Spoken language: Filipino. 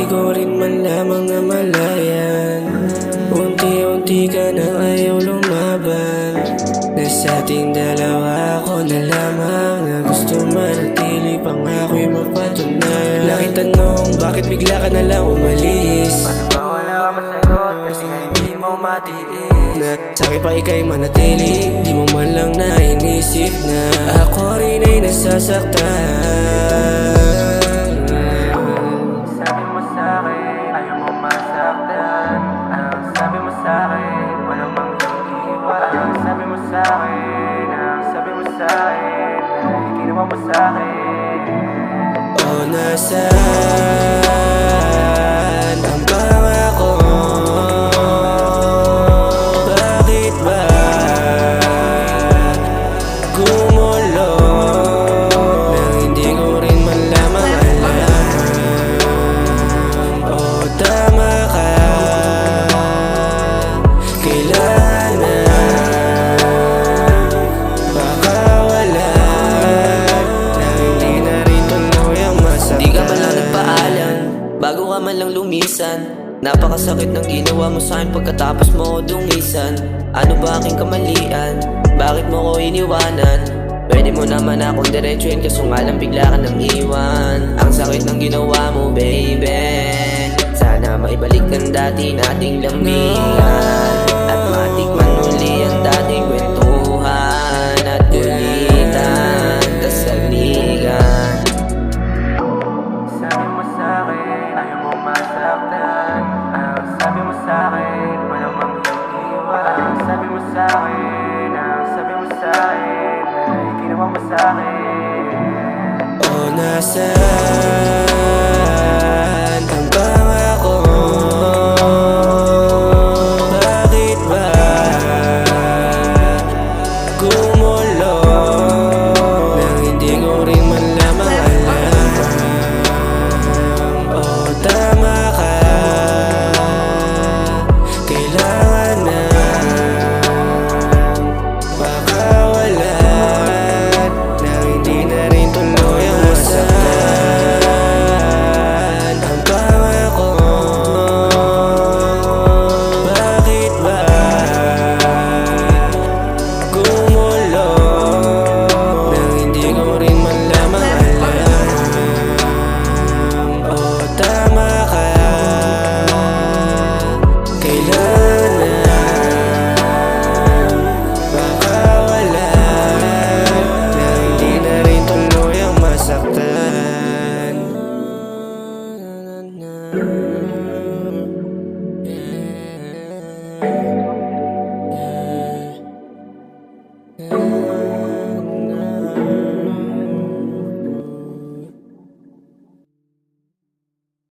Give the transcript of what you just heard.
ko rin man lamang namalayan. Unti-unti ka nang ayaw lumaban. Nasa ating dalawa ako na lamang na gusto manatili, pangako'y mapatunayan. Laki tanong, bakit bigla ka na lang umalis? Paano ba wala ka masagot kasi nga hindi mo matiis? Na sa'kin pa ika'y manatili, di mo man lang na inisip na ako rin ay nasasaktan. Sabi mo sa'kin, ayaw mo masaktan. Ang sabi mo sa'kin, walang manghihimay. Ang sabi mo sa'kin, ang sabi mo sa'kin, ay ginawa mo sa'kin. O nasaan ang pangako? Bakit ba gumulo nang hindi ko rin man lamang alam? O tama ka, kailan na baka wala nang hindi na rin tuloy ang masaktan. Di ka man lang nagpaalam bago ka man lang lumisan. Napakasakit ng ginawa mo sa'kin pagkatapos mo ko dungisan. Ano ba aking kamalian? Bakit mo ko iniwanan? Pwede mo naman akong diretsuhin kaso nga lang bigla ka nang iwan. Ang sakit ng ginawa mo baby, sana maibalik ang dati nating lambingan at matikman uli ang dating kwentuhan at kulitan kasaligan. Sabi mo sa'kin, ayaw mo masaktan. Ang sabi mo sa'kin, walang manghihimay. Ang sabi mo sa'kin, ang sabi mo sa'kin, ay ginawa mo sa'kin. O nasaan ang pangako? Bakit ba gumulo nang hindi ko rin man lamang alam? O tama ka, kailangan na baka wala nang hindi na rin tuloy ang masaktan. Ang pangako, bakit ba gumulo nang hindi ko rin man lamang alam? O tama ka, kailan na baka wala nang hindi na rin tuloy ang masaktan.